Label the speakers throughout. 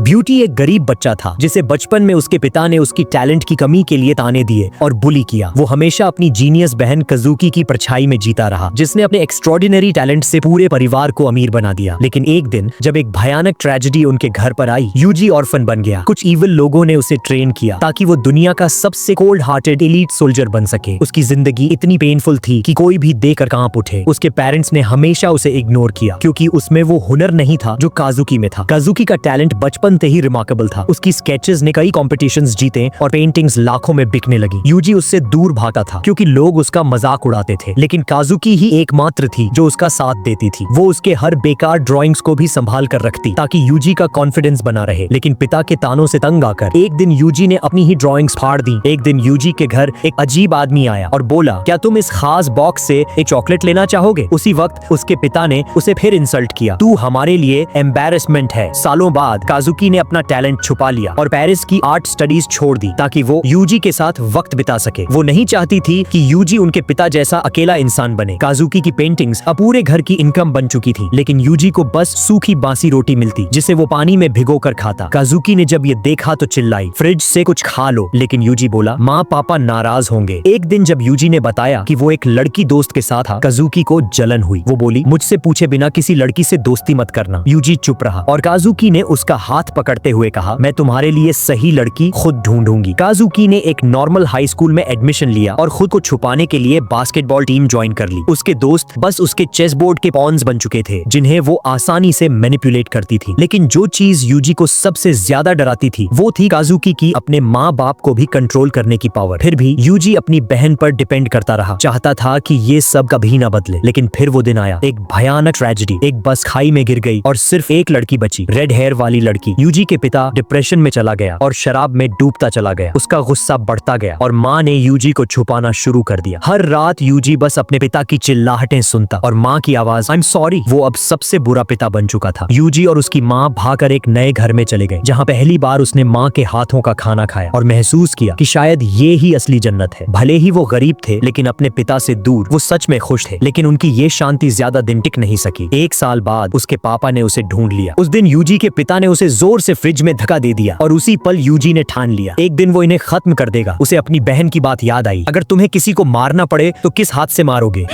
Speaker 1: Beauty एक गरीब बच्चा था जिसे बचपन में उसके पिता ने उसकी टैलेंट की कमी के लिए ताने दिए और बुली किया। वो हमेशा अपनी जीनियस बहन कज़ुकी की परछाई में जीता रहा, जिसने अपने एक्स्ट्रॉर्डिनरी टैलेंट से पूरे परिवार को अमीर बना दिया। लेकिन एक दिन जब एक भयानक ट्रेजेडी उनके घर पर आई, यूजी ऑर्फन बन गया। कुछ इविल लोगों ने उसे ट्रेन किया ताकि वो दुनिया का सबसे कोल्ड हार्टेड एलीट सोल्जर बन सके। उसकी जिंदगी इतनी पेनफुल थी कि कोई भी देखकर कांप उठे। उसके पेरेंट्स ने हमेशा उसे इग्नोर किया क्योंकि उसमें वो हुनर नहीं था जो काजुकी में था। काजुकी का टैलेंट बचपन से ही रिमार्केबल था। उसकी स्केचेस ने कई कॉम्पिटिशंस जीते और पेंटिंग्स लाखों में बिकने लगी। यूजी उससे दूर भागा था क्योंकि लोग उसका मजाक उड़ाते थे, लेकिन काजुकी ही एकमात्र थी जो उसका साथ देती थी। वो उसके हर बेकार ड्राइंग्स को भी संभाल कर रखती ताकि यूजी का कॉन्फिडेंस बना रहे। लेकिन पिता के तानों से तंग आकर एक दिन यूजी ने अपनी ही ड्राइंग्स फाड़ दी। एक दिन यूजी के घर एक अजीब आदमी आया और बोला, क्या तुम इस खास बॉक्स से एक चॉकलेट लेना चाहोगे? उसी वक्त उसके पिता ने उसे फिर इंसल्ट किया, तू हमारे लिए एम्बैरेसमेंट है। सालों बाद काजुकी ने अपना टैलेंट छुपा लिया और पेरिस की आर्ट स्टडीज छोड़ दी ताकि वो यूजी के साथ वक्त बिता सके। वो नहीं चाहती थी कि यूजी उनके पिता जैसा अकेला इंसान बने। काजुकी की पेंटिंग्स अब पूरे घर की इनकम बन चुकी थी, लेकिन यूजी को बस सूखी बासी रोटी मिलती जिसे वो पानी में भिगोकर खाता। काजुकी ने जब ये देखा तो चिल्लाई, फ्रिज से कुछ खा लो। लेकिन यूजी बोला, माँ पापा नाराज होंगे। एक दिन जब यूजी ने बताया कि वो एक लड़की दोस्त के साथ था, काजुकी को जलन हुई। वो बोली, मुझसे पूछे बिना किसी लड़की से दोस्ती मत करना। यूजी चुप रहा और काजुकी ने उसका हाथ पकड़ते हुए कहा, मैं तुम्हारे लिए सही लड़की खुद ढूंढूंगी। काजुकी ने एक नॉर्मल हाई स्कूल में एडमिशन लिया और खुद को छुपाने के लिए बास्केटबॉल टीम ज्वाइन कर ली। उसके दोस्त बस उसके चेस बोर्ड के पॉन्स बन चुके थे जिन्हें वो आसानी से मैनिपुलेट करती थी। लेकिन जो चीज यूजी को सबसे ज्यादा डराती थी वो थी काजुकी की अपने माँ बाप को भी कंट्रोल करने की पावर। फिर भी यूजी अपनी बहन पर डिपेंड करता रहा, चाहता था कि ये सब कभी ना बदले। लेकिन फिर वो दिन आया, एक भयानक ट्रेजेडी। एक बस खाई में गिर गई और सिर्फ एक लड़की बची, रेड हेयर वाली लड़की। यूजी के पिता डिप्रेशन में चला गया और शराब में डूबता चला गया। उसका गुस्सा बढ़ता गया और माँ ने यूजी को छुपाना शुरू कर दिया। हर रात यूजी बस अपने पिता की चिल्लाहटें सुनता और माँ की आवाज, आई एम सॉरी। वो अब सबसे बुरा पिता बन चुका था। यूजी और उसकी माँ भागकर एक नए घर में चले गए जहाँ पहली बार उसने माँ के हाथों का खाना खाया और महसूस किया कि शायद ये ही असली जन्नत है। भले ही वो गरीब थे लेकिन अपने पिता से दूर वो सच में खुश थे। लेकिन उनकी ये शांति ज्यादा दिन टिक नहीं सकी। एक साल बाद उसके पापा ने उसे ढूंढ लिया। उस दिन यूजी के पिता ने उसे जोर से फ्रिज में धक्का दे दिया और उसी पल यूजी ने ठान लिया, एक दिन वो इन्हें खत्म कर देगा। उसे अपनी बहन की बात याद आई, अगर तुम्हें किसी को मारना पड़े तो किस हाथ से मारोगे?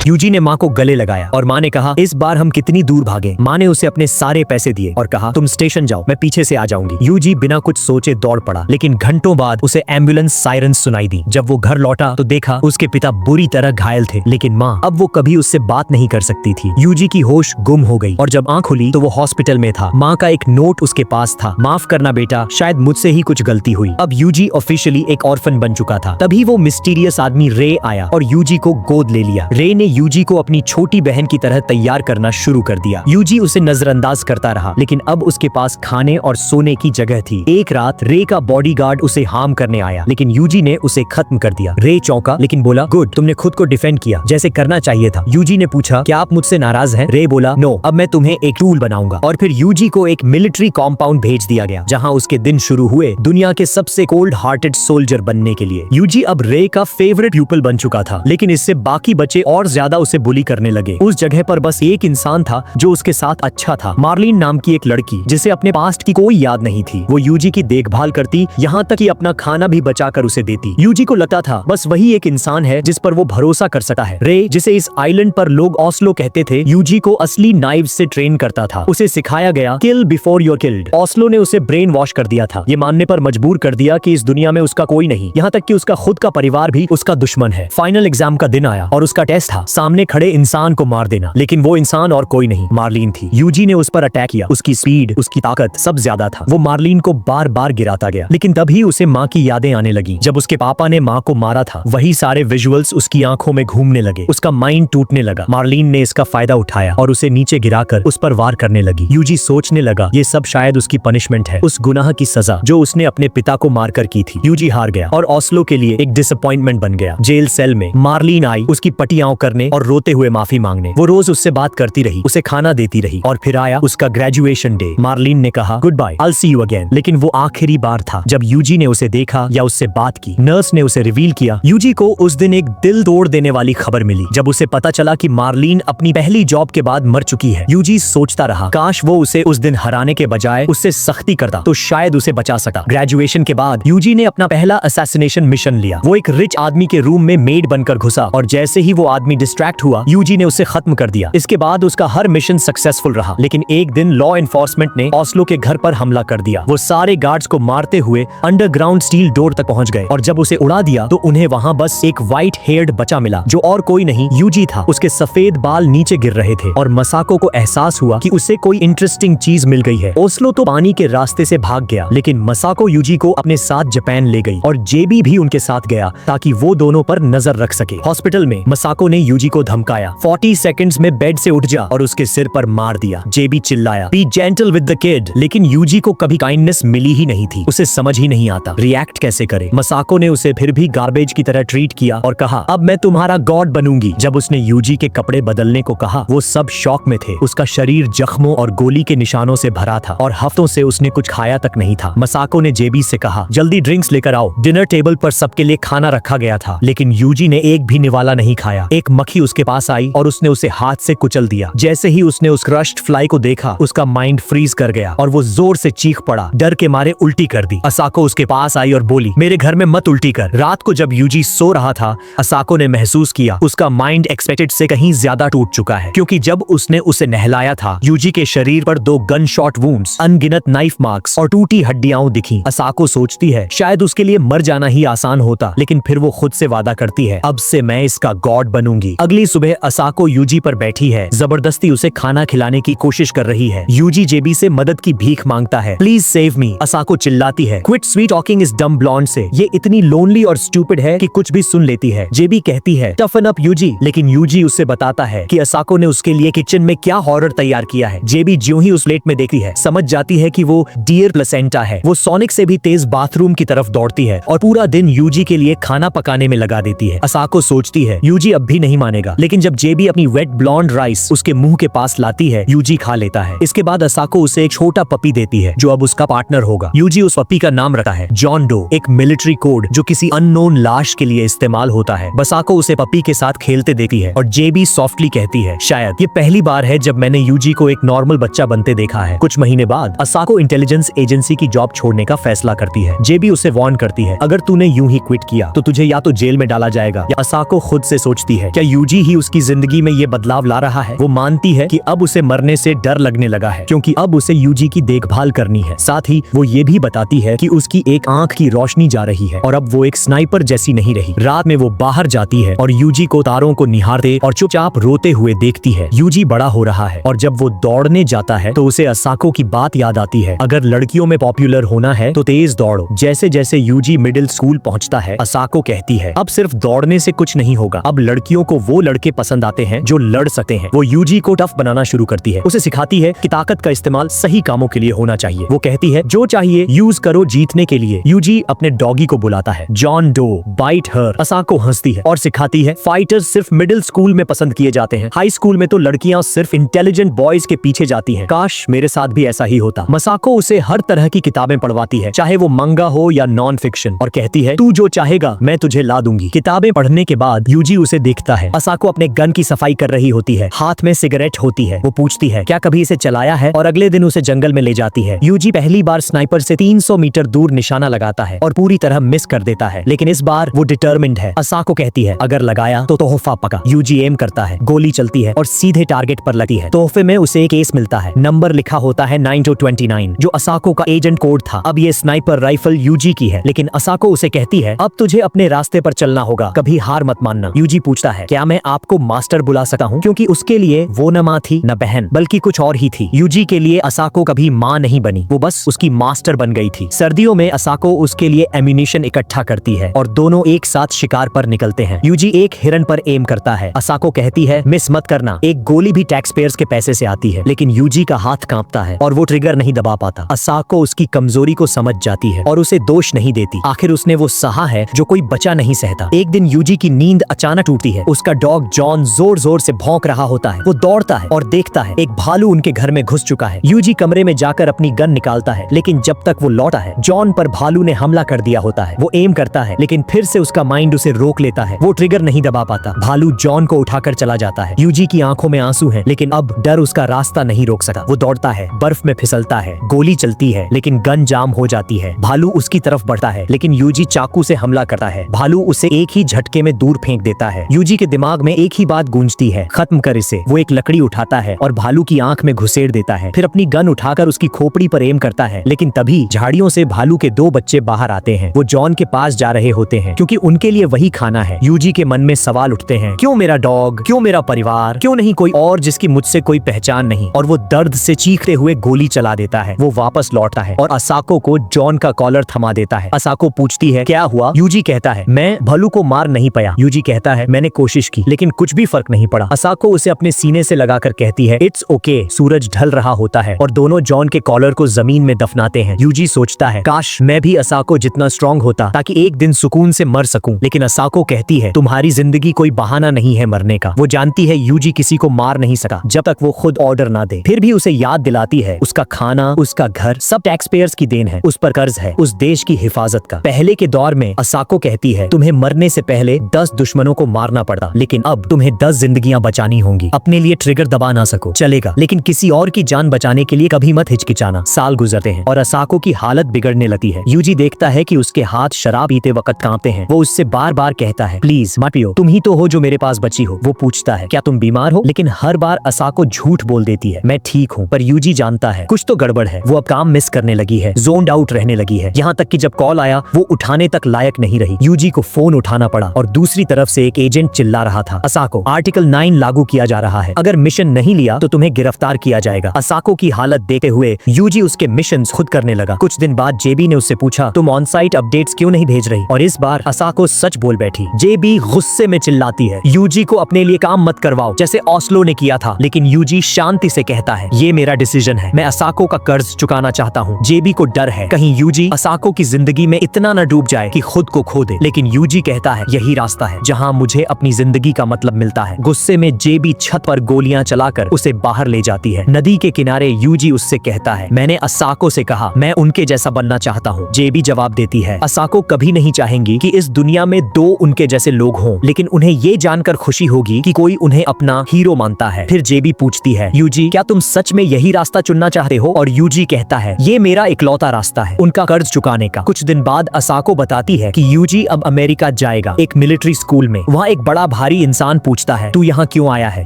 Speaker 1: यूजी ने माँ को गले लगाया और माँ ने कहा, इस बार हम कितनी दूर भागे। माँ ने उसे अपने सारे पैसे दिए और कहा, तुम स्टेशन जाओ, मैं पीछे से आ जाऊंगी। यूजी बिना कुछ सोचे दौड़ पड़ा, लेकिन घंटों बाद उसे एम्बुलेंस सायरन सुनाई दी। जब वो घर लौटा तो देखा उसके पिता बुरी तरह घायल थे, लेकिन माँ अब वो कभी उससे बात नहीं कर सकती थी। यूजी की होश गुम हो गई और जब आँख खुली तो वो हॉस्पिटल में था। माँ का एक नोट उसके पास था, माफ करना बेटा, शायद मुझसे ही कुछ गलती हुई। अब यूजी ऑफिशियली एक ऑर्फन बन चुका था। तभी वो मिस्टीरियस आदमी रे आया और यूजी को गोद ले लिया। रे ने यूजी को अपनी छोटी बहन की तरह तैयार करना शुरू कर दिया। यूजी उसे नजरअंदाज करता रहा, लेकिन अब उसके पास खाने और सोने की जगह थी। एक रात रे का बॉडीगार्ड उसे हार्म करने आया, लेकिन यूजी ने उसे खत्म कर दिया। रे चौंका लेकिन बोला, गुड, तुमने खुद को डिफेंड किया जैसे करना चाहिए था। यूजी ने पूछा, क्या आप मुझसे नाराज हैं? रे बोला, नो, अब मैं तुम्हें एक टूल बनाऊंगा। और फिर यूजी को एक मिलिट्री कॉम्पाउंड भेज दिया गया जहाँ उसके दिन शुरू हुए दुनिया के सबसे कोल्ड हार्टेड सोल्जर बनने के लिए। यूजी अब रे का फेवरेट प्यूपल बन चुका था, लेकिन इससे बाकी बच्चे और ज्यादा उसे बुली करने लगे। उस जगह पर बस एक इंसान था जो उसके साथ अच्छा था, मार्लिन नाम की एक लड़की जिसे अपने पास्ट की कोई याद नहीं थी। वो यूजी की देखभाल करती, यहाँ तक कि अपना खाना भी बचाकर उसे देती। यूजी को लगता था बस वही एक इंसान है जिस पर वो भरोसा कर सकता है। रे, जिसे इस आइलैंड पर लोग ऑस्लो कहते थे, यूजी को असली नाइव्स से ट्रेन करता था। उसे सिखाया गया, किल बिफोर यूर किल्ड। ऑस्लो ने उसे ब्रेन वॉश कर दिया था, ये मानने पर मजबूर कर दिया कि इस दुनिया में उसका कोई नहीं, यहाँ तक कि उसका खुद का परिवार भी उसका दुश्मन है। फाइनल एग्जाम का दिन आया और उसका टेस्ट था, सामने खड़े इंसान को मार देना, लेकिन वो इंसान और कोई नहीं, मार्लिन थी। यूजी ने उस पर अटैक किया। उसकी स्पीड, उसकी ताकत सब ज्यादा था। वो मार्लिन को बार बार गिराता गया, लेकिन तभी उसे माँ की यादें आने लगी। जब उसके पापा ने माँ को मारा था, वही सारे विजुअल्स उसकी आंखों में घूमने लगे। उसका माइंड टूटने लगा। मार्लिन ने इसका फायदा उठाया और उसे नीचे गिराकर उस पर वार करने लगी। यूजी सोचने लगा, ये सब शायद उसकी पनिशमेंट है, उस गुनाह की सजा जो उसने अपने पिता को मारकर की थी। यूजी हार गया और ऑस्लो के लिए एक डिसअपॉइंटमेंट बन गया। जेल सेल में मार्लिन आई उसकी पटियां करने करने और रोते हुए माफी मांगने। वो रोज उससे बात करती रही, उसे खाना देती रही। और फिर आया उसका ग्रेजुएशन डे। मार्लिन ने कहा goodbye, I'll see you again। लेकिन वो आखिरी बार था जब यूजी ने उसे देखा या उससे बात की। नर्स ने उसे रिवील किया। यूजी को उस दिन एक दिल तोड़ देने वाली खबर मिली जब उसे पता चला कि मार्लिन अपनी पहली जॉब के बाद मर चुकी है। यूजी सोचता रहा काश वो उसे उस दिन हराने के बजाय उससे सख्ती करता तो शायद उसे बचा सकता। ग्रेजुएशन के बाद यूजी ने अपना पहला असैसिनेशन मिशन लिया। वो एक रिच आदमी के रूम में मेड बनकर घुसा और जैसे ही वो आदमी डिस्ट्रैक्ट हुआ यूजी ने उसे खत्म कर दिया। इसके बाद उसका हर मिशन सक्सेसफुल रहा। लेकिन एक दिन लॉ एनफोर्समेंट ने ओस्लो के घर पर हमला कर दिया। वो सारे गार्ड्स को मारते हुए अंडरग्राउंड स्टील डोर तक पहुंच गए और जब उसे उड़ा दिया तो उन्हें वहां बस एक व्हाइट हेयर्ड बच्चा मिला जो और कोई नहीं यूजी था। उसके सफेद बाल नीचे गिर रहे थे और मसाको को एहसास हुआ कि उसे कोई इंटरेस्टिंग चीज मिल गई है। ओस्लो तो पानी के रास्ते से भाग गया लेकिन मसाको यूजी को अपने साथ जापान ले गई और जेबी भी उनके साथ गया ताकि वो दोनों पर नजर रख सके। हॉस्पिटल में मसाको ने यूजी को धमकाया 40 सेकंड्स में बेड से उठ जा और उसके सिर पर मार दिया। जेबी चिल्लाया B gentle with the kid, लेकिन यूजी को कभी काइंडनेस मिली ही नहीं थी। उसे समझ ही नहीं आता रिएक्ट कैसे करे। मसाको ने उसे फिर भी गार्बेज की तरह ट्रीट किया और कहा अब मैं तुम्हारा गॉड बनूंगी। जब उसने यूजी के कपड़े बदलने को कहा वो सब शौक में थे। उसका शरीर जख्मों और गोली के निशानों से भरा था और हफ्तों से उसने कुछ खाया तक नहीं था। मसाको ने जेबी से कहा जल्दी ड्रिंक्स लेकर आओ। डिनर टेबल पर सबके लिए खाना रखा गया था लेकिन यूजी ने एक भी निवाला नहीं खाया। एक मक्खी उसके पास आई और उसने उसे हाथ से कुचल दिया। जैसे ही उसने उस क्रश्ड फ्लाई को देखा उसका माइंड फ्रीज कर गया और वो जोर से चीख पड़ा। डर के मारे उल्टी कर दी। असाको उसके पास आई और बोली मेरे घर में मत उल्टी कर। रात को जब यूजी सो रहा था असाको ने महसूस किया उसका माइंड एक्सपेक्टेड से कहीं ज्यादा टूट चुका है क्योंकि जब उसने उसे नहलाया था यूजी के शरीर पर 2 गन शॉट वुंड्स, अनगिनत नाइफ मार्क्स और टूटी हड्डियां दिखी। असाको सोचती है शायद उसके लिए मर जाना ही आसान होता लेकिन फिर वो खुद से वादा करती है अब से मैं इसका गॉड बनूंगी। अगली सुबह असाको यूजी पर बैठी है, जबरदस्ती उसे खाना खिलाने की कोशिश कर रही है। यूजी जेबी से मदद की भीख मांगता है प्लीज सेव मी। असाको चिल्लाती है quit sweet talking is dumb blonde से, ये इतनी लोनली और स्टूपिड है कि कुछ भी सुन लेती है। जेबी कहती है टफन अप यूजी, लेकिन यूजी उससे बताता है कि असाको ने उसके लिए किचन में क्या हॉरर तैयार किया है। जेबी ज्यों ही उस प्लेट में देखती है समझ जाती है कि वो डियर प्लेसेंटा है। वो सोनिक से भी तेज बाथरूम की तरफ दौड़ती है और पूरा दिन यूजी के लिए खाना पकाने में लगा देती है। असाको सोचती है यूजी अब भी नहीं मानेगा लेकिन जब जेबी अपनी वेट ब्लॉन्ड राइस उसके मुंह के पास लाती है यूजी खा लेता है। इसके बाद असाको उसे एक छोटा पपी देती है जो अब उसका पार्टनर होगा। यूजी उस पपी का नाम रखता है जॉन डो, एक मिलिट्री कोड जो किसी अननोन लाश के लिए इस्तेमाल होता है। असाको उसे पपी के साथ खेलते देखती है और जेबी सॉफ्टली कहती है शायद ये पहली बार है जब मैंने यूजी को एक नॉर्मल बच्चा बनते देखा है। कुछ महीने बाद असाको इंटेलिजेंस एजेंसी की जॉब छोड़ने का फैसला करती है। जेबी उसे वार्न करती है अगर तूने यूं ही क्विट किया तो तुझे या तो जेल में डाला जाएगा। या असाको खुद से सोचती है क्या यूजी ही उसकी जिंदगी में ये बदलाव ला रहा है। वो मानती है कि अब उसे मरने से डर लगने लगा है क्योंकि अब उसे यूजी की देखभाल करनी है। साथ ही वो ये भी बताती है कि उसकी एक आंख की रोशनी जा रही है और अब वो एक स्नाइपर जैसी नहीं रही। रात में वो बाहर जाती है और यूजी को तारों को निहारते और चुपचाप रोते हुए देखती है। यूजी बड़ा हो रहा है और जब वो दौड़ने जाता है तो उसे असाको की बात याद आती है अगर लड़कियों में पॉपुलर होना है तो तेज दौड़ो। जैसे जैसे यूजी मिडिल स्कूल पहुंचता है असाको कहती है अब सिर्फ दौड़ने से कुछ नहीं होगा, अब लड़कियों को वो लड़के पसंद आते हैं जो लड़ सकते हैं। वो यूजी को टफ बनाना शुरू करती है, उसे सिखाती है कि ताकत का इस्तेमाल सही कामों के लिए होना चाहिए। वो कहती है जो चाहिए यूज करो जीतने के लिए। यूजी अपने डॉगी को बुलाता है जॉन डो, बाइट हर। असाको हंसती है और सिखाती है फाइटर्स सिर्फ मिडिल स्कूल में पसंद किए जाते हैं, हाई स्कूल में तो लड़कियां सिर्फ इंटेलिजेंट बॉयज के पीछे जाती हैं। काश मेरे साथ भी ऐसा ही होता। मसाको उसे हर तरह की किताबें पढ़वाती है चाहे वो मंगा हो या नॉन फिक्शन और कहती है तू जो चाहेगा मैं तुझे ला दूंगी। किताबें पढ़ने के बाद यूजी उसे देखता है। असाको अपने गन की सफाई कर रही होती है, हाथ में सिगरेट होती है। वो पूछती है क्या कभी इसे चलाया है और अगले दिन उसे जंगल में ले जाती है। यूजी पहली बार स्नाइपर से 300 मीटर दूर निशाना लगाता है और पूरी तरह मिस कर देता है लेकिन इस बार वो डिटर्मिन्ड है। असाको कहती है अगर लगाया तो तोहफा पका। यूजी एम करता है, गोली चलती है और सीधे टारगेट पर लगती है। तोहफे में उसे एक केस मिलता है, नंबर लिखा होता है 9229 जो असाको का एजेंट कोड था। अब ये स्नाइपर राइफल यूजी की है लेकिन असाको उसे कहती है अब तुझे अपने रास्ते पर चलना होगा, कभी हार मत मानना। यूजी पूछता है क्या मैं आपको मास्टर बुला सकता हूँ क्योंकि उसके लिए वो न माँ थी न बहन बल्कि कुछ और ही थी। यूजी के लिए असाको कभी माँ नहीं बनी, वो बस उसकी मास्टर बन गई थी। सर्दियों में असाको उसके लिए एम्यूनिशन इकट्ठा करती है और दोनों एक साथ शिकार पर निकलते हैं। यूजी एक हिरन पर एम करता है। असाको कहती है मिस मत करना, एक गोली भी टैक्स पेयर्स के पैसे से आती है लेकिन यूजी का हाथ कांपता है और वो ट्रिगर नहीं दबा पाता। असाको उसकी कमजोरी को समझ जाती है और उसे दोष नहीं देती। आखिर उसने वो सहा है जो कोई बचा नहीं सहता। एक दिन यूजी की नींद अचानक टूटती है, उसका उसका डॉग जॉन जोर जोर से भौंक रहा होता है। वो दौड़ता है और देखता है एक भालू उनके घर में घुस चुका है। यूजी कमरे में जाकर अपनी गन निकालता है, लेकिन जब तक वो लौटा है जॉन पर भालू ने हमला कर दिया होता है। वो एम करता है, लेकिन फिर से उसका माइंड उसे रोक लेता है। वो ट्रिगर नहीं दबा पाता। भालू जॉन को उठाकर चला जाता है। यूजी की आंखों में आंसू हैं, लेकिन अब डर उसका रास्ता नहीं रोक सका। वो दौड़ता है, बर्फ में फिसलता है, गोली चलती है, लेकिन गन जाम हो जाती है। भालू उसकी तरफ बढ़ता है, लेकिन यूजी चाकू से हमला करता है। भालू उसे एक ही झटके में दूर फेंक देता है। यूजी के दिमाग में एक ही बात गूंजती है, खत्म कर इसे। वो एक लकड़ी उठाता है और भालू की आंख में घुसेड़ देता है। फिर अपनी गन उठाकर उसकी खोपड़ी पर एम करता है, लेकिन तभी झाड़ियों से भालू के 2 बच्चे बाहर आते हैं। वो जॉन के पास जा रहे होते हैं, क्योंकि उनके लिए वही खाना है। यूजी के मन में सवाल उठते हैं, क्यों मेरा डॉग, क्यों मेरा परिवार, क्यों नहीं कोई और जिसकी मुझसे कोई पहचान नहीं। और वो दर्द से चीखते हुए गोली चला देता है। वो वापस लौटता है और असाको को जॉन का कॉलर थमा देता है। असाको पूछती है, क्या हुआ? यूजी कहता है, मैं भालू को मार नहीं पाया। यूजी कहता है, मैंने कोशिश की, लेकिन कुछ भी फर्क नहीं पड़ा। असाको उसे अपने सीने से लगाकर कहती है, इट्स ओके। सूरज ढल रहा होता है और दोनों जॉन के कॉलर को जमीन में दफनाते हैं। यूजी सोचता है, काश मैं भी असाको जितना स्ट्रॉन्ग होता ताकि एक दिन सुकून से मर सकूं। लेकिन असाको कहती है, तुम्हारी जिंदगी कोई बहाना नहीं है मरने का। वो जानती है यूजी किसी को मार नहीं सका जब तक वो खुद ऑर्डर ना दे। फिर भी उसे याद दिलाती है, उसका खाना, उसका घर सब टैक्स पेयर्स की देन है। उस पर कर्ज है, उस देश की हिफाजत का। पहले के दौर में असाको कहती है, तुम्हें मरने से पहले 10 दुश्मनों को मारना पड़ता, लेकिन अब तुम्हें 10 जिंदगियां बचानी होंगी। अपने लिए ट्रिगर दबा ना सको चलेगा, लेकिन किसी और की जान बचाने के लिए कभी मत हिचकिचाना। साल गुजरते हैं और असाको की हालत बिगड़ने लगती है। यूजी देखता है कि उसके हाथ शराब पीते वक्त कांपते हैं। वो उससे बार बार कहता है, प्लीज मत पियो, तुम ही तो हो जो मेरे पास बची हो। वो पूछता है, क्या तुम बीमार हो? लेकिन हर बार असाको झूठ बोल देती है, मैं ठीक हूँ। पर यूजी जानता है कुछ तो गड़बड़ है। वो अब काम मिस करने लगी है, जोन्ड आउट रहने लगी है। यहाँ तक कि जब कॉल आया वो उठाने तक लायक नहीं रही। यूजी को फोन उठाना पड़ा और दूसरी तरफ से एक एजेंट चिल्ला रहा था, असाको, आर्टिकल 9 लागू किया जा रहा है। अगर मिशन नहीं लिया तो तुम्हें गिरफ्तार किया जाएगा। असाको की हालत देखते हुए यूजी उसके मिशन खुद करने लगा। कुछ दिन बाद जेबी ने उससे पूछा, तुम ऑन साइट अपडेट्स क्यों नहीं भेज रही? और इस बार असाको सच बोल बैठी। जेबी गुस्से में चिल्लाती है, यूजी को अपने लिए काम मत करवाओ जैसे ओस्लो ने किया था। लेकिन यूजी शांति से कहता है, ये मेरा डिसीजन है, मैं असाको का कर्ज चुकाना चाहता हूँ। जेबी को डर है कहीं यूजी असाको की जिंदगी में इतना न डूब जाए कि खुद को खो दे। लेकिन यूजी कहता है, यही रास्ता है जहाँ मुझे अपनी जिंदगी का मतलब मिलता है। गुस्से में जेबी छत पर गोलियां चलाकर उसे बाहर ले जाती है। नदी के किनारे यूजी उससे कहता है, मैंने असाको से कहा मैं उनके जैसा बनना चाहता हूँ। जेबी जवाब देती है, असाको कभी नहीं चाहेंगी कि इस दुनिया में 2 उनके जैसे लोग हों, लेकिन उन्हें ये जानकर खुशी होगी कि कोई उन्हें अपना हीरो मानता है। फिर जेबी पूछती है, यूजी क्या तुम सच में यही रास्ता चुनना चाहते हो? और यूजी कहता है, ये मेरा इकलौता रास्ता है उनका कर्ज चुकाने का। कुछ दिन बाद असाको बताती है कि यूजी अब अमेरिका जाएगा, एक मिलिट्री स्कूल में। वहाँ एक बड़ा भारी इंसान पूछता है, तू यहाँ क्यों आया है?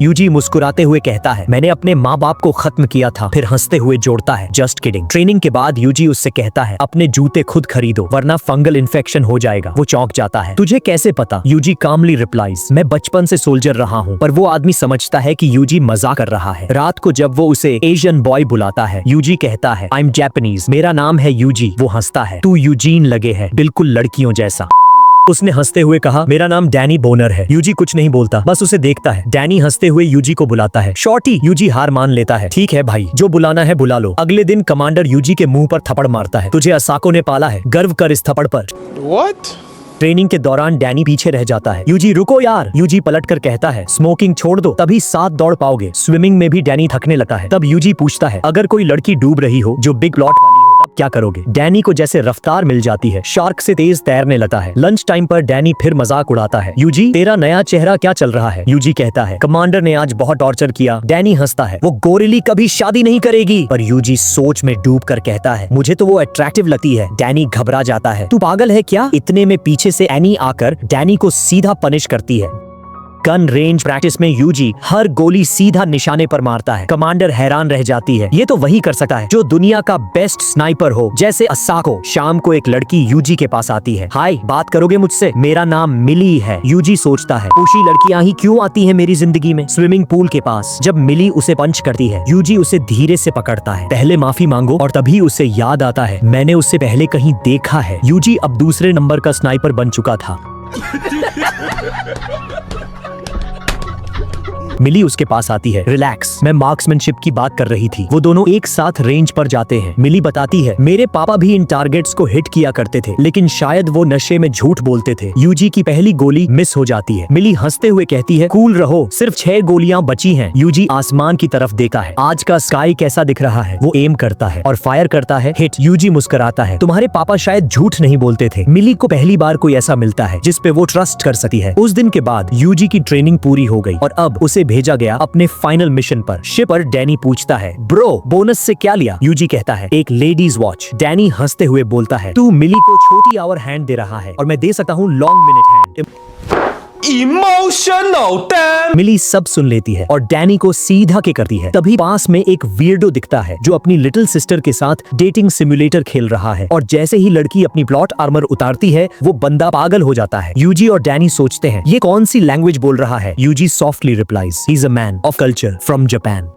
Speaker 1: यूजी मुस्कुराते हुए कहता है, मैंने अपने माँ बाप को खत्म किया था। फिर हंसते हुए जोड़ता है, जस्ट किडिंग। ट्रेनिंग के बाद यूजी उससे कहता है, अपने जूते खुद खरीदो वरना फंगल इन्फेक्शन हो जाएगा। वो चौंक जाता है, तुझे कैसे पता? यूजी कामली रिप्लाइज, मैं बचपन से सोल्जर रहा हूँ। पर वो आदमी समझता है कि यूजी मजाक कर रहा है। रात को जब वो उसे एशियन बॉय बुलाता है, यूजी कहता है, आई एम जापानीज, मेरा नाम है यूजी। वो हंसता है, तू यूजीन लगे है, बिल्कुल लड़कियों जैसा। उसने हंसते हुए कहा, मेरा नाम डैनी बोनर है। यूजी कुछ नहीं बोलता, बस उसे देखता है। डैनी हंसते हुए यूजी को बुलाता है, शॉर्टी। यूजी हार मान लेता है, ठीक है भाई, जो बुलाना है बुला लो। अगले दिन कमांडर यूजी के मुंह पर थप्पड़ मारता है, तुझे असाको ने पाला है, गर्व कर इस थप्पड़ पर।
Speaker 2: What?
Speaker 1: ट्रेनिंग के दौरान डैनी पीछे रह जाता है। यूजी रुको यार। यूजी पलटकर कहता है, स्मोकिंग छोड़ दो, तभी साथ दौड़ पाओगे। स्विमिंग में भी डैनी थकने लगता है। तब यूजी पूछता है, अगर कोई लड़की डूब रही हो जो बिग प्लॉट वाली हो तब क्या करोगे? डैनी को जैसे रफ्तार मिल जाती है, शार्क से तेज तैरने लगता है। लंच टाइम पर डैनी फिर मजाक उड़ाता है, यूजी तेरा नया चेहरा क्या चल रहा है? यूजी कहता है, कमांडर ने आज बहुत टॉर्चर किया। डैनी हंसता है, वो गोरिली कभी शादी नहीं करेगी। पर यूजी सोच में डूब कर कहता है, मुझे तो वो अट्रैक्टिव लगती है। डैनी घबरा जाता है, तू पागल है क्या? इतने में पीछे से एनी आकर डैनी को सीधा पनिश करती है। गन रेंज प्रैक्टिस में यूजी हर गोली सीधा निशाने पर मारता है। कमांडर हैरान रह जाती है, ये तो वही कर सकता है जो दुनिया का बेस्ट स्नाइपर हो, जैसे असाको। शाम को एक लड़की यूजी के पास आती है, हाय बात करोगे मुझसे? मेरा नाम मिली है। यूजी सोचता है, पूछी लड़कियां ही क्यों आती है मेरी जिंदगी में? स्विमिंग पूल के पास जब मिली उसे पंच करती है, यूजी उसे धीरे से पकड़ता है, पहले माफी मांगो। और तभी उसे याद आता है, मैंने उसे पहले कहीं देखा है। यूजी अब दूसरे नंबर का स्नाइपर बन चुका था। मिली उसके पास आती है। रिलैक्स, मैं मार्क्समैनशिप की बात कर रही थी। वो दोनों एक साथ रेंज पर जाते हैं। मिली बताती है, मेरे पापा भी इन टारगेट्स को हिट किया करते थे, लेकिन शायद वो नशे में झूठ बोलते थे। यूजी की पहली गोली मिस हो जाती है। मिली हंसते हुए कहती है, कूल रहो, सिर्फ 6 गोलियां बची हैं। यूजी आसमान की तरफ देखता है। आज का स्काई कैसा दिख रहा है? वो एम करता है और फायर करता है। हिट। यूजी मुस्कुराता है, तुम्हारे पापा शायद झूठ नहीं बोलते थे। मिली को पहली बार कोई ऐसा मिलता है जिस पे वो ट्रस्ट कर सकती है। उस दिन के बाद यूजी की ट्रेनिंग पूरी हो गई और अब उसे भेजा गया अपने फाइनल मिशन पर। शिप पर डैनी पूछता है, ब्रो बोनस से क्या लिया? यूजी कहता है, एक लेडीज वॉच। डैनी हंसते हुए बोलता है, तू मिली को छोटी आवर हैंड दे रहा है और मैं दे सकता हूँ long minute hand.
Speaker 2: Emotional Dan.
Speaker 1: Mili सब सुन लेती है और डैनी को सीधा के करती है। तभी पास में एक वियर्डो दिखता है जो अपनी लिटिल सिस्टर के साथ डेटिंग सिमुलेटर खेल रहा है, और जैसे ही लड़की अपनी प्लॉट आर्मर उतारती है वो बंदा पागल हो जाता है। यूजी और डैनी सोचते हैं, ये कौन सी लैंग्वेज बोल रहा है? Yuji softly replies, he is a man of culture from Japan.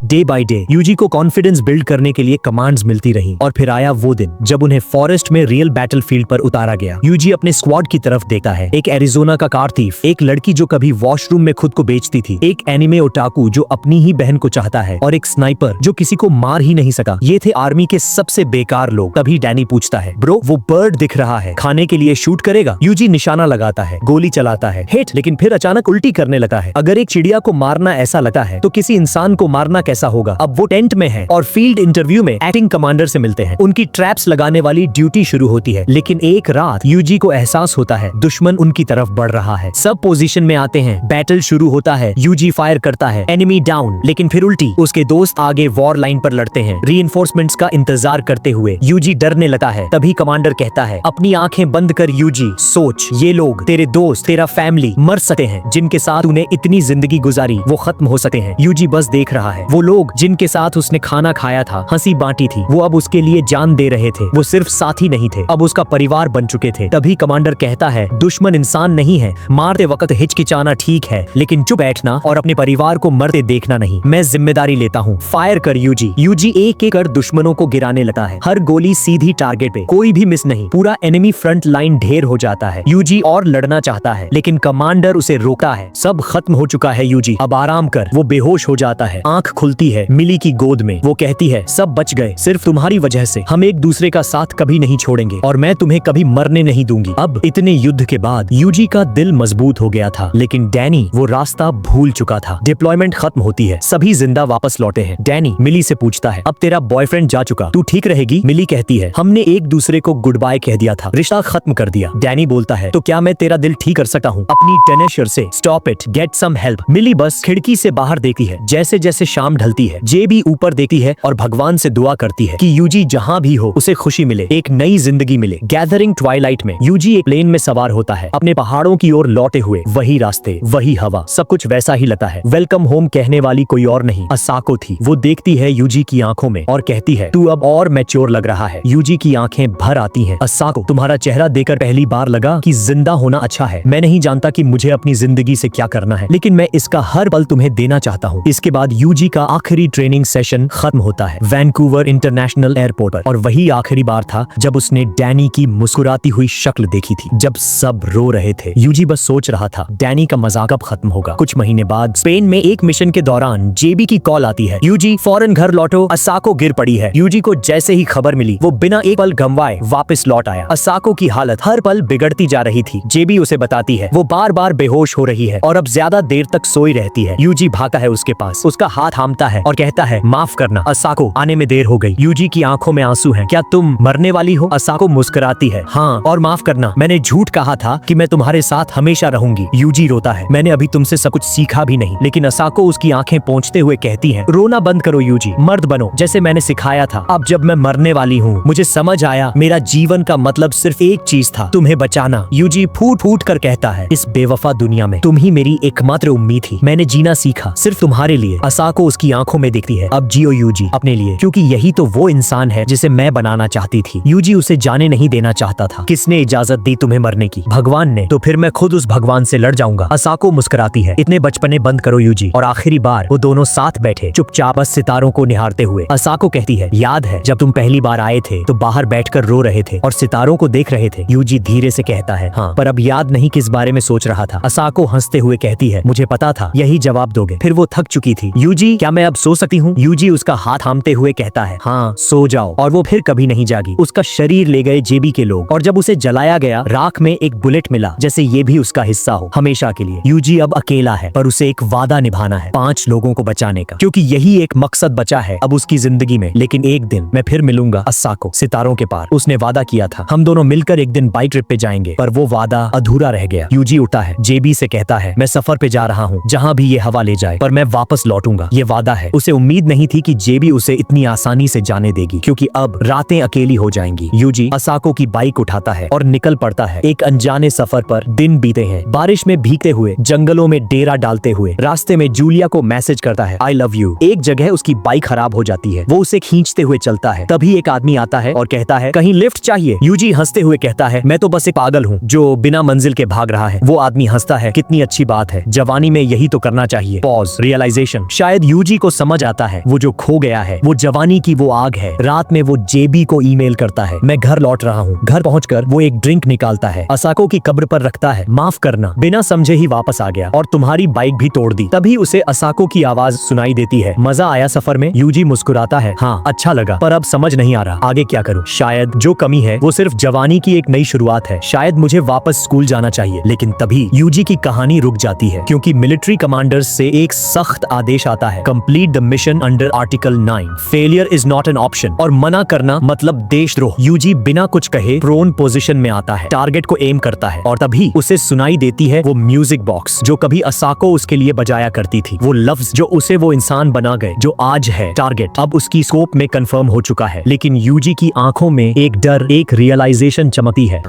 Speaker 1: Day by day Yuji को कॉन्फिडेंस बिल्ड करने के लिए कमांड्स मिलती रही, और फिर आया वो दिन जब उन्हें फॉरेस्ट में रियल बैटलफील्ड पर उतारा गया। यूजी अपने स्क्वाड की तरफ देखता है। एक एरिजोना का कार थीफ, एक लड़की जो कभी वॉशरूम में खुद को बेचती थी, एक एनिमे ओटाकू जो अपनी ही बहन को चाहता है, और एक स्नाइपर जो किसी को मार ही नहीं सका। ये थे आर्मी के सबसे बेकार लोग। तभी डैनी पूछता है, ब्रो वो बर्ड दिख रहा है, खाने के लिए शूट करेगा? यूजी निशाना लगाता है, गोली चलाता है, हिट, लेकिन फिर अचानक उल्टी करने लगा है। अगर एक चिड़िया को मारना ऐसा लगता है तो किसी इंसान को मारना कैसा होगा? अब वो टेंट में है और फील्ड इंटरव्यू में एक्टिंग कमांडर से मिलते हैं। उनकी ट्रैप्स लगाने वाली ड्यूटी शुरू होती है, लेकिन एक रात यूजी को एहसास होता है दुश्मन उनकी तरफ बढ़ रहा है। सब पोजीशन में आते हैं, बैटल शुरू होता है। यूजी फायर करता है, एनिमी डाउन, लेकिन फिर उल्टी। उसके दोस्त आगे वॉर लाइन पर लड़ते हैं, रीइंफोर्समेंट्स का इंतजार करते हुए। यूजी डरने लगता है। तभी कमांडर कहता है, अपनी आंखें बंद कर यूजी, सोच, ये लोग तेरे दोस्त, तेरा फैमिली मर सकते हैं, जिनके साथ उन्हें इतनी जिंदगी गुजारी वो खत्म हो सकते हैं। यूजी बस देख रहा है। वो लोग जिनके साथ उसने खाना खाया था, हंसी बांटी थी, वो अब उसके लिए जान दे रहे थे। वो सिर्फ साथी नहीं थे, अब उसका परिवार बन चुके थे। तभी कमांडर कहता है, दुश्मन इंसान नहीं है, मारते वक्त हिचकिचाना ठीक है, लेकिन चुप बैठना और अपने परिवार को मरते देखना नहीं। मैं जिम्मेदारी लेता हूँ, फायर कर यूजी। यूजी एक एक कर दुश्मनों को गिराने लगता है, हर गोली सीधी टारगेट पे, कोई भी मिस नहीं। पूरा एनिमी फ्रंट लाइन ढेर हो जाता है। यूजी और लड़ना चाहता है, लेकिन कमांडर उसे रोकता है। सब खत्म हो चुका है यूजी, अब आराम कर। वो बेहोश हो जाता है। आंख खुलती है मिली की गोद में। वो कहती है, सब बच गए, सिर्फ तुम्हारी वजह से। हम एक दूसरे का साथ कभी नहीं छोड़ेंगे और मैं तुम्हें कभी मरने नहीं दूंगी। अब इतने युद्ध के बाद यूजी का दिल मजबूत हो गया था, लेकिन डैनी वो रास्ता भूल चुका था। डिप्लॉयमेंट खत्म होती है, सभी जिंदा वापस लौटे हैं। डैनी मिली से पूछता है, अब तेरा बॉयफ्रेंड जा चुका, तू ठीक रहेगी? मिली कहती है, हमने एक दूसरे को गुड बाय कह दिया था, रिश्ता खत्म कर दिया। डैनी बोलता है, तो क्या मैं तेरा दिल ठीक कर सकता हूँ अपनी टेनेशर से? Stop it, get some help. Mili बस खिड़की से बाहर देखती है। जैसे जैसे शाम ढलती है, जे भी ऊपर देखती है और भगवान से दुआ करती है कि यूजी जहां भी हो उसे खुशी मिले, एक नई जिंदगी मिले। गैदरिंग ट्वाइलाइट में यूजी एक प्लेन में सवार होता है, अपने पहाड़ों की ओर लौटे हुए। वही रास्ते, वही हवा, सब कुछ वैसा ही लगता है। वेलकम होम कहने वाली कोई और नहीं, असाको थी। वो देखती है यूजी की आंखों में और कहती है, तू अब और मैच्योर लग रहा है। यूजी की आंखें भर आती हैं। असाको, तुम्हारा चेहरा देखकर पहली बार लगा कि जिंदा होना अच्छा है। मैं नहीं जानता कि मुझे अपनी जिंदगी से क्या करना है, लेकिन मैं इसका हर पल तुम्हें देना चाहता हूँ। इसके बाद यूजी का आखिरी ट्रेनिंग सेशन खत्म होता है वैंकूवर इंटरनेशनल एयरपोर्ट पर, और वही आखिरी बार था जब उसने डैनी की मुस्कुराती हुई शक्ल देखी थी। जब सब रो रहे थे, यूजी बस सोच रहा था, डैनी का मजाक अब खत्म होगा। कुछ महीने बाद स्पेन में एक मिशन के दौरान जेबी की कॉल आती है, यूजी फौरन घर लौटो, असाको गिर पड़ी है। यूजी को जैसे ही खबर मिली, वो बिना एक पल गंवाए वापस लौट आया। असाको की हालत हर पल बिगड़ती जा रही थी। जेबी उसे बताती है, वो बार बार बेहोश हो रही है और अब ज्यादा देर तक सोई रहती है। यूजी भागा है उसके पास, उसका हाथ थामता है और कहता है, माफ करना असाको, आने में देर हो गई। यूजी की आंखों में आंसू हैं। क्या तुम मरने वाली हो? असाको मुस्कुराती है, हाँ, और माफ करना, मैंने झूठ कहा था कि मैं तुम्हारे साथ हमेशा रहूंगी। यूजी रोता है, मैंने अभी तुमसे सब कुछ सीखा भी नहीं। लेकिन असाको उसकी आंखें पोंछते हुए कहती है, रोना बंद करो यूजी, मर्द बनो जैसे मैंने सिखाया था। अब जब मैं मरने वाली हूँ, मुझे समझ आया मेरा जीवन का मतलब सिर्फ एक चीज था, तुम्हें बचाना। यूजी फूट फूट कर कहता है, इस बेवफा दुनिया में तुम ही मेरी एकमात्र उम्मीद थी। मैंने जीना सीखा सिर्फ तुम्हारे लिए। असाको असाको उसकी आंखों में दिखती है। अब जियो यूजी अपने लिए, क्योंकि यही तो वो इंसान है जिसे मैं बनाना चाहती थी। यूजी उसे जाने नहीं देना चाहता था। किसने इजाजत दी तुम्हें मरने की? भगवान ने। तो फिर मैं खुद उस भगवान से लड़ जाऊंगा। असाको मुस्कुराती है। इतने बचपने बंद करो यूजी। और आखिरी बार वो दोनों साथ बैठे चुपचाप बस सितारों को निहारते हुए। असाको कहती है, याद है जब तुम पहली बार आए थे तो बाहर बैठकर रो रहे थे और सितारों को देख रहे थे? यूजी धीरे से कहता है, हाँ, पर अब याद नहीं किस बारे में सोच रहा था। असाको हंसते हुए कहती है, मुझे पता था यही जवाब दोगे। फिर वो थक चुकी थी। यूजी, क्या मैं अब सो सकती हूँ? यूजी उसका हाथ थामते हुए कहता है, हाँ सो जाओ। और वो फिर कभी नहीं जागी। उसका शरीर ले गए जेबी के लोग, और जब उसे जलाया गया राख में एक बुलेट मिला, जैसे ये भी उसका हिस्सा हो हमेशा के लिए। यूजी अब अकेला है, पर उसे एक वादा निभाना है 5 लोगों को बचाने का, क्योंकि यही एक मकसद बचा है अब उसकी जिंदगी में। लेकिन एक दिन मैं फिर मिलूंगा असाको सितारों के पार। उसने वादा किया था हम दोनों मिलकर एक दिन बाइक ट्रिप पे जाएंगे, पर वो वादा अधूरा रह गया। यूजी उठता है, जेबी से कहता है, मैं सफर पे जा रहा हूँ, जहाँ भी ये हवा ले जाए, पर मैं वापस लौटूंगा, ये वादा है। उसे उम्मीद नहीं थी कि जेबी उसे इतनी आसानी से जाने देगी, क्योंकि अब रातें अकेली हो जाएंगी। यूजी असाको की बाइक उठाता है और निकल पड़ता है एक अनजाने सफर पर। दिन बीते हैं, बारिश में भीगते हुए, जंगलों में डेरा डालते हुए। रास्ते में जूलिया को मैसेज करता है, आई लव यू। एक जगह उसकी बाइक खराब हो जाती है, वो उसे खींचते हुए चलता है। तभी एक आदमी आता है और कहता है, कहीं लिफ्ट चाहिए? यूजी हंसते हुए कहता है, मैं तो बस एक पागल हूँ जो बिना मंजिल के भाग रहा है। वो आदमी हंसता है, कितनी अच्छी बात है, जवानी में यही तो करना चाहिए। Pause, realisation. शायद यूजी को समझ आता है वो जो खो गया है वो जवानी की वो आग है। रात में वो जेबी को ईमेल करता है, मैं घर लौट रहा हूँ। घर पहुंचकर वो एक ड्रिंक निकालता है, असाको की कब्र पर रखता है, माफ करना, बिना समझे ही वापस आ गया और तुम्हारी बाइक भी तोड़ दी। तभी उसे असाको की आवाज सुनाई देती है, मजा आया सफर में? यूजी मुस्कुराता है, हाँ अच्छा लगा, पर अब समझ नहीं आ रहा आगे क्या करूं। शायद जो कमी है वो सिर्फ जवानी की एक नई शुरुआत है। शायद मुझे वापस स्कूल जाना चाहिए। लेकिन तभी यूजी की कहानी रुक जाती है, क्योंकि मिलिट्री कमांडर्स से एक सख्त आदेश आता है, complete the mission under article 9, failure is not an option. और मना करना मतलब देशद्रोह। यूजी बिना कुछ कहे प्रोन पोजीशन में आता है, टारगेट को एम करता है, और तभी उसे सुनाई देती है वो म्यूजिक बॉक्स जो कभी असाको उसके लिए बजाया करती थी। वो लफ्ज जो उसे वो इंसान बना गए जो आज है। टारगेट अब उसकी स्कोप में कंफर्म हो चुका है, लेकिन यूजी की आंखों में एक डर, एक रियलाइजेशन चमकती है।